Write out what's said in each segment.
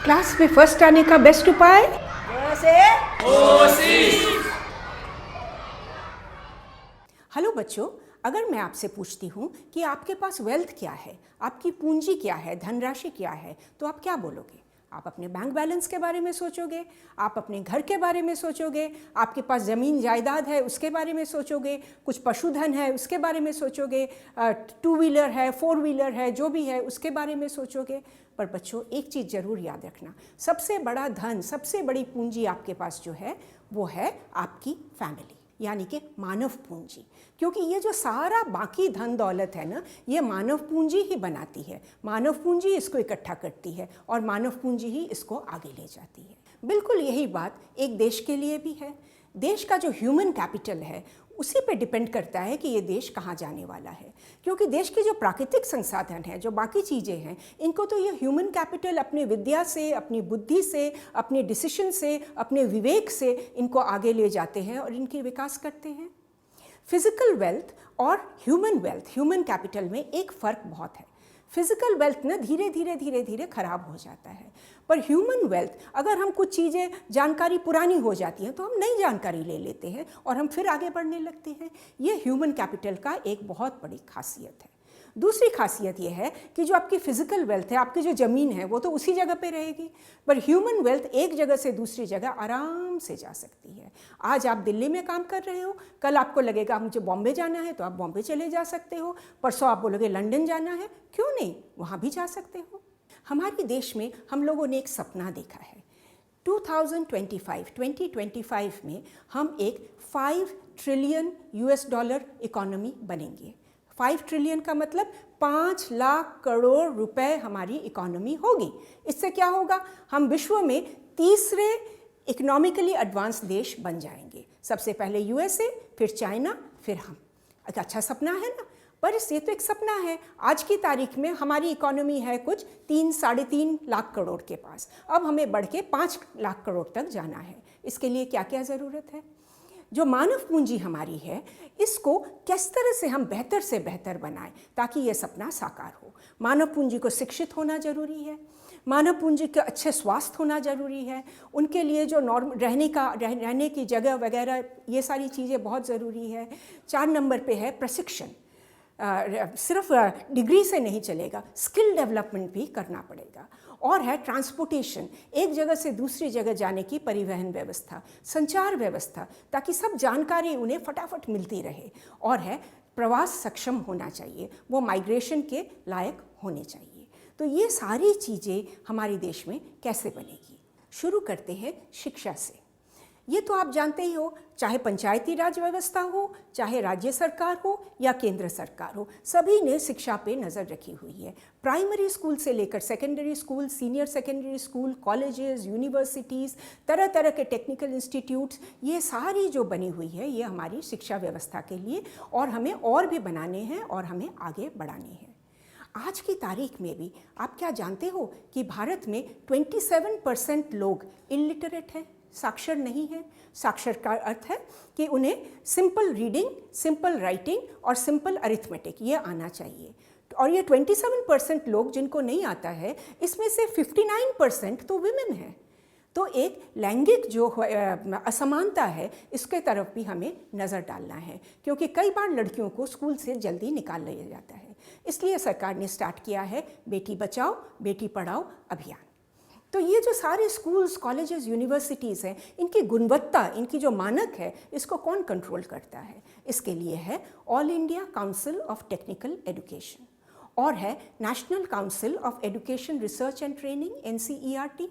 Class में first आने का बेस्ट उपाय हेलो बच्चों, अगर मैं आपसे पूछती हूँ कि आपके पास वेल्थ क्या है, आपकी पूंजी क्या है, धनराशि क्या है, तो आप क्या बोलोगे? आप अपने बैंक बैलेंस के बारे में सोचोगे, आप अपने घर के बारे में सोचोगे, आपके पास ज़मीन जायदाद है उसके बारे में सोचोगे, कुछ पशुधन है उसके बारे में सोचोगे, टू व्हीलर है, फोर व्हीलर है, जो भी है उसके बारे में सोचोगे। पर बच्चों, एक चीज़ ज़रूर याद रखना, सबसे बड़ा धन, सबसे बड़ी पूंजी आपके पास जो है वो है आपकी फैमिली, यानी कि मानव पूंजी। क्योंकि ये जो सारा बाकी धन दौलत है ना, ये मानव पूंजी ही बनाती है, मानव पूंजी इसको इकट्ठा करती है और मानव पूंजी ही इसको आगे ले जाती है। बिल्कुल यही बात एक देश के लिए भी है। देश का जो ह्यूमन कैपिटल है उसी पे डिपेंड करता है कि ये देश कहाँ जाने वाला है। क्योंकि देश के जो प्राकृतिक संसाधन हैं, जो बाकी चीज़ें हैं, इनको तो ये ह्यूमन कैपिटल अपनी विद्या से, अपनी बुद्धि से, अपने डिसीजन से, अपने विवेक से इनको आगे ले जाते हैं और इनके विकास करते हैं। फिजिकल वेल्थ और ह्यूमन वेल्थ, ह्यूमन कैपिटल में एक फ़र्क बहुत है। फिजिकल वेल्थ ना धीरे धीरे खराब हो जाता है, पर ह्यूमन वेल्थ, अगर हम कुछ चीज़ें, जानकारी पुरानी हो जाती हैं तो हम नई जानकारी ले लेते हैं और हम फिर आगे बढ़ने लगते हैं। ये ह्यूमन कैपिटल का एक बहुत बड़ी खासियत है। दूसरी खासियत यह है कि जो आपकी फिजिकल वेल्थ है, आपकी जो ज़मीन है, वो तो उसी जगह पे रहेगी, पर ह्यूमन वेल्थ एक जगह से दूसरी जगह आराम से जा सकती है। आज आप दिल्ली में काम कर रहे हो, कल आपको लगेगा मुझे बॉम्बे जाना है तो आप बॉम्बे चले जा सकते हो, परसों आप बोलोगे लंदन जाना है, क्यों नहीं, वहाँ भी जा सकते हो। हमारे देश में हम लोगों ने एक सपना देखा है, 2025 में हम एक 5 ट्रिलियन US$ इकोनॉमी बनेंगे। 5 ट्रिलियन का मतलब 5 लाख करोड़ रुपए हमारी इकोनॉमी होगी। इससे क्या होगा, हम विश्व में तीसरे इकोनॉमिकली एडवांस देश बन जाएंगे। सबसे पहले USA, फिर चाइना, फिर हम। एक अच्छा सपना है ना, पर ये तो एक सपना है। आज की तारीख में हमारी इकोनॉमी है कुछ 3-3.5 लाख करोड़ के पास, अब हमें बढ़ के 5 लाख करोड़ तक जाना है। इसके लिए क्या क्या ज़रूरत है? जो मानव पूंजी हमारी है, इसको किस तरह से हम बेहतर से बेहतर बनाएं ताकि ये सपना साकार हो। मानव पूंजी को शिक्षित होना ज़रूरी है, मानव पूंजी का अच्छे स्वास्थ्य होना ज़रूरी है, उनके लिए जो रहने की जगह वगैरह, ये सारी चीज़ें बहुत ज़रूरी है। 4 नंबर पे है प्रशिक्षण। सिर्फ डिग्री से नहीं चलेगा, स्किल डेवलपमेंट भी करना पड़ेगा। और है ट्रांसपोर्टेशन, एक जगह से दूसरी जगह जाने की परिवहन व्यवस्था, संचार व्यवस्था, ताकि सब जानकारी उन्हें फटाफट मिलती रहे। और है प्रवास सक्षम होना चाहिए, वो माइग्रेशन के लायक होने चाहिए। तो ये सारी चीज़ें हमारे देश में कैसे बनेगी? शुरू करते हैं शिक्षा से। ये तो आप जानते ही हो, चाहे पंचायती राज व्यवस्था हो, चाहे राज्य सरकार हो या केंद्र सरकार हो, सभी ने शिक्षा पे नज़र रखी हुई है। प्राइमरी स्कूल से लेकर secondary school, senior secondary school, colleges, universities, तरह तरह के टेक्निकल इंस्टीट्यूट्स, ये सारी जो बनी हुई है ये हमारी शिक्षा व्यवस्था के लिए, और हमें और भी बनाने हैं और हमें आगे बढ़ाने हैं। आज की तारीख में भी आप क्या जानते हो कि भारत में 27% लोग इलिटरेट हैं, साक्षर नहीं है। साक्षर का अर्थ है कि उन्हें सिंपल रीडिंग, सिंपल राइटिंग और सिंपल अरिथमेटिक ये आना चाहिए। और ये 27% लोग जिनको नहीं आता है, इसमें से 59% तो विमेन है। तो एक लैंगिक जो असमानता है, इसके तरफ भी हमें नज़र डालना है, क्योंकि कई बार लड़कियों को स्कूल से जल्दी निकाल लिया जाता है। इसलिए सरकार ने स्टार्ट किया है बेटी बचाओ बेटी पढ़ाओ अभियान। तो ये जो सारे स्कूल्स, कॉलेजेस, यूनिवर्सिटीज़ हैं, इनकी गुणवत्ता, इनकी जो मानक है, इसको कौन कंट्रोल करता है? इसके लिए है all India council of technical education, और है national council of education research and training NCERT,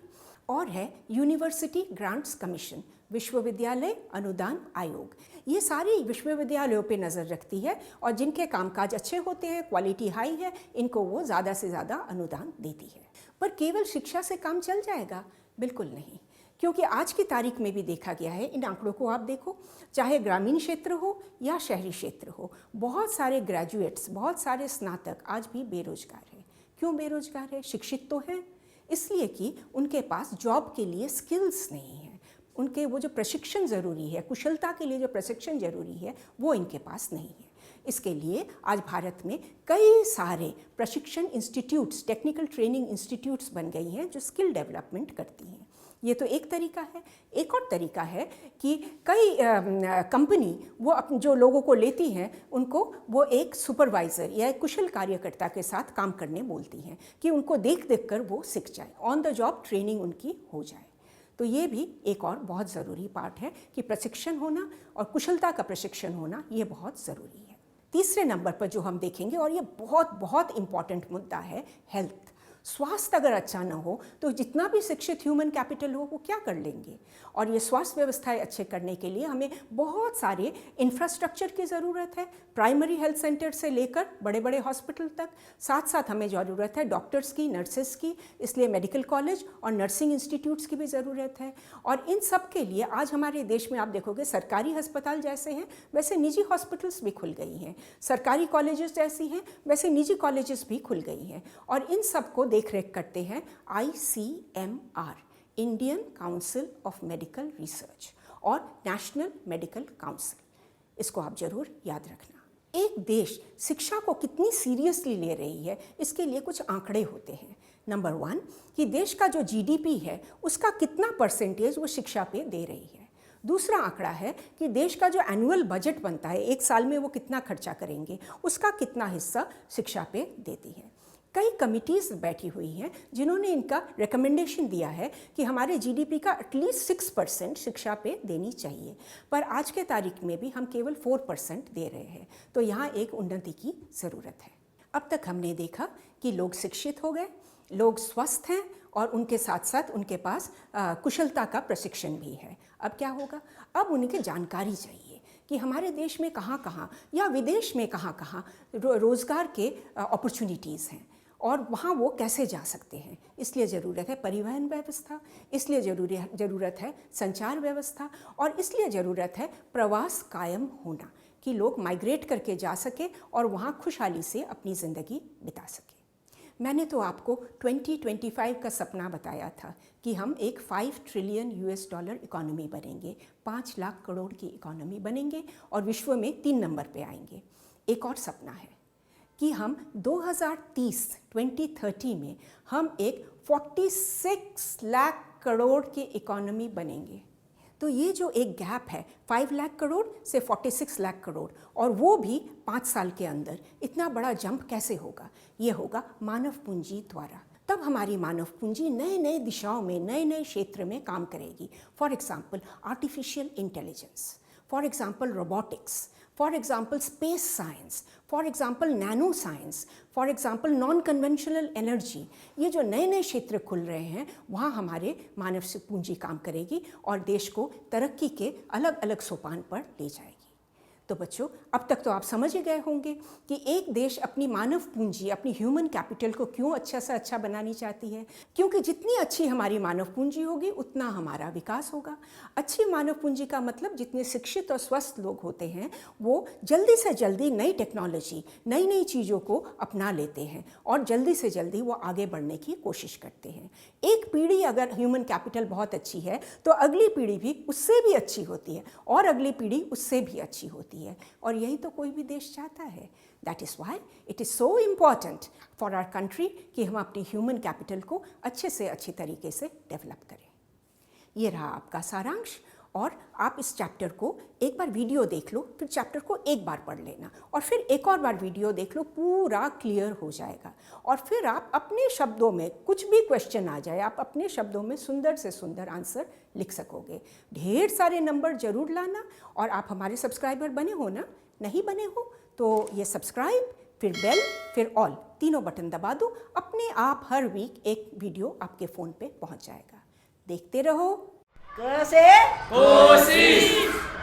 और है यूनिवर्सिटी ग्रांट्स कमीशन, विश्वविद्यालय अनुदान आयोग। ये सारी विश्वविद्यालयों पे नज़र रखती है और जिनके कामकाज अच्छे होते हैं, क्वालिटी हाई है, इनको वो ज़्यादा से ज़्यादा अनुदान देती है। पर केवल शिक्षा से काम चल जाएगा? बिल्कुल नहीं, क्योंकि आज की तारीख में भी देखा गया है, इन आंकड़ों को आप देखो, चाहे ग्रामीण क्षेत्र हो या शहरी क्षेत्र हो, बहुत सारे ग्रेजुएट्स, बहुत सारे स्नातक आज भी बेरोजगार हैं। क्यों बेरोजगार है? शिक्षित तो हैं, इसलिए कि उनके पास जॉब के लिए स्किल्स नहीं है, उनके वो जो प्रशिक्षण ज़रूरी है, कुशलता के लिए जो प्रशिक्षण ज़रूरी है, वो इनके पास नहीं है। इसके लिए आज भारत में कई सारे प्रशिक्षण इंस्टीट्यूट्स, टेक्निकल ट्रेनिंग इंस्टीट्यूट्स बन गई हैं जो स्किल डेवलपमेंट करती हैं। ये तो एक तरीका है। एक और तरीका है कि कई कंपनी वो जो लोगों को लेती हैं उनको वो एक सुपरवाइज़र या एक कुशल कार्यकर्ता के साथ काम करने बोलती हैं कि उनको देख देख कर वो सीख जाए, ऑन द जॉब ट्रेनिंग उनकी हो जाए। तो ये भी एक और बहुत ज़रूरी पार्ट है कि प्रशिक्षण होना और कुशलता का प्रशिक्षण होना ये बहुत ज़रूरी है। तीसरे नंबर पर जो हम देखेंगे, और ये बहुत बहुत इम्पॉर्टेंट मुद्दा है, हेल्थ। स्वास्थ्य अगर अच्छा ना हो तो जितना भी शिक्षित ह्यूमन कैपिटल हो वो क्या कर लेंगे। और ये स्वास्थ्य व्यवस्थाएं अच्छे करने के लिए हमें बहुत सारे इंफ्रास्ट्रक्चर की ज़रूरत है, प्राइमरी हेल्थ सेंटर से लेकर बड़े बड़े हॉस्पिटल तक। साथ साथ हमें ज़रूरत है डॉक्टर्स की, नर्सेस की, इसलिए मेडिकल कॉलेज और नर्सिंग इंस्टीट्यूट्स की भी ज़रूरत है। और इन सब के लिए आज हमारे देश में आप देखोगे सरकारी अस्पताल जैसे हैं वैसे निजी हॉस्पिटल्स भी खुल गई हैं, सरकारी कॉलेजेस जैसी हैं वैसे निजी कॉलेजेस भी खुल गई हैं। और इन सब को देख रेख करते हैं ICMR, Indian council of medical research, और नेशनल मेडिकल काउंसिल। इसको आप जरूर याद रखना। एक देश शिक्षा को कितनी सीरियसली ले रही है इसके लिए कुछ आंकड़े होते हैं। नंबर 1 कि देश का जो GDP है उसका कितना परसेंटेज वो शिक्षा पे दे रही है। दूसरा आंकड़ा है कि देश का जो एनुअल बजट बनता है, एक साल में वो कितना खर्चा करेंगे, उसका कितना हिस्सा शिक्षा पे देती है। कई कमिटीज़ बैठी हुई हैं जिन्होंने इनका रिकमेंडेशन दिया है कि हमारे GDP का एटलीस्ट 6% शिक्षा पे देनी चाहिए, पर आज के तारीख में भी हम केवल 4% दे रहे हैं। तो यहाँ एक उन्नति की ज़रूरत है। अब तक हमने देखा कि लोग शिक्षित हो गए, लोग स्वस्थ हैं और उनके साथ साथ उनके पास कुशलता का प्रशिक्षण भी है। अब क्या होगा? अब उनकी जानकारी चाहिए कि हमारे देश में कहाँ कहाँ या विदेश में कहाँ कहाँ रोज़गार के अपॉर्चुनिटीज़ हैं और वहाँ वो कैसे जा सकते हैं। इसलिए ज़रूरत है परिवहन व्यवस्था, इसलिए ज़रूरत है संचार व्यवस्था, और इसलिए ज़रूरत है प्रवास कायम होना कि लोग माइग्रेट करके जा सके और वहाँ खुशहाली से अपनी ज़िंदगी बिता सके। मैंने तो आपको 2025 का सपना बताया था कि हम एक $5 ट्रिलियन इकोनॉमी बनेंगे, 5 लाख करोड़ की इकोनॉमी बनेंगे और विश्व में 3 नंबर पे आएंगे। एक और सपना है कि हम 2030 में हम एक 46 लाख करोड़ की इकोनॉमी बनेंगे। तो ये जो एक गैप है 5 लाख करोड़ से 46 लाख करोड़, और वो भी 5 साल के अंदर, इतना बड़ा जंप कैसे होगा? ये होगा मानव पूंजी द्वारा। तब हमारी मानव पूंजी नए नए दिशाओं में, नए नए क्षेत्र में काम करेगी। For example artificial intelligence, for example robotics, for example space science, for example nano science, for example non conventional energy. ये जो नए नए क्षेत्र खुल रहे हैं वहाँ हमारे मानव पूंजी काम करेगी और देश को तरक्की के अलग अलग सोपान पर ले जाएगी। तो बच्चों, अब तक तो आप समझ ही गए होंगे कि एक देश अपनी मानव पूंजी, अपनी ह्यूमन कैपिटल को क्यों अच्छा से अच्छा बनानी चाहती है। क्योंकि जितनी अच्छी हमारी मानव पूंजी होगी उतना हमारा विकास होगा। अच्छी मानव पूंजी का मतलब जितने शिक्षित और स्वस्थ लोग होते हैं वो जल्दी से जल्दी नई टेक्नोलॉजी, नई नई चीज़ों को अपना लेते हैं और जल्दी से जल्दी वो आगे बढ़ने की कोशिश करते हैं। एक पीढ़ी अगर ह्यूमन कैपिटल बहुत अच्छी है तो अगली पीढ़ी भी उससे भी अच्छी होती है और अगली पीढ़ी उससे भी अच्छी होती है, और यही तो कोई भी देश चाहता है। That is why it is so important for our country कि हम अपनी ह्यूमन कैपिटल को अच्छे से अच्छी तरीके से डेवलप करें। ये रहा आपका सारांश, और आप इस चैप्टर को एक बार वीडियो देख लो, फिर चैप्टर को एक बार पढ़ लेना और फिर एक और बार वीडियो देख लो, पूरा क्लियर हो जाएगा। और फिर आप अपने शब्दों में, कुछ भी क्वेश्चन आ जाए, आप अपने शब्दों में सुंदर से सुंदर आंसर लिख सकोगे। ढेर सारे नंबर जरूर लाना, और आप हमारे सब्सक्राइबर बने हो ना? नहीं बने हो तो ये सब्सक्राइब, फिर बेल, फिर ऑल, तीनों बटन दबा दो। अपने आप हर वीक एक वीडियो आपके फ़ोन पे पहुंच जाएगा। देखते रहो। क से कोशिश।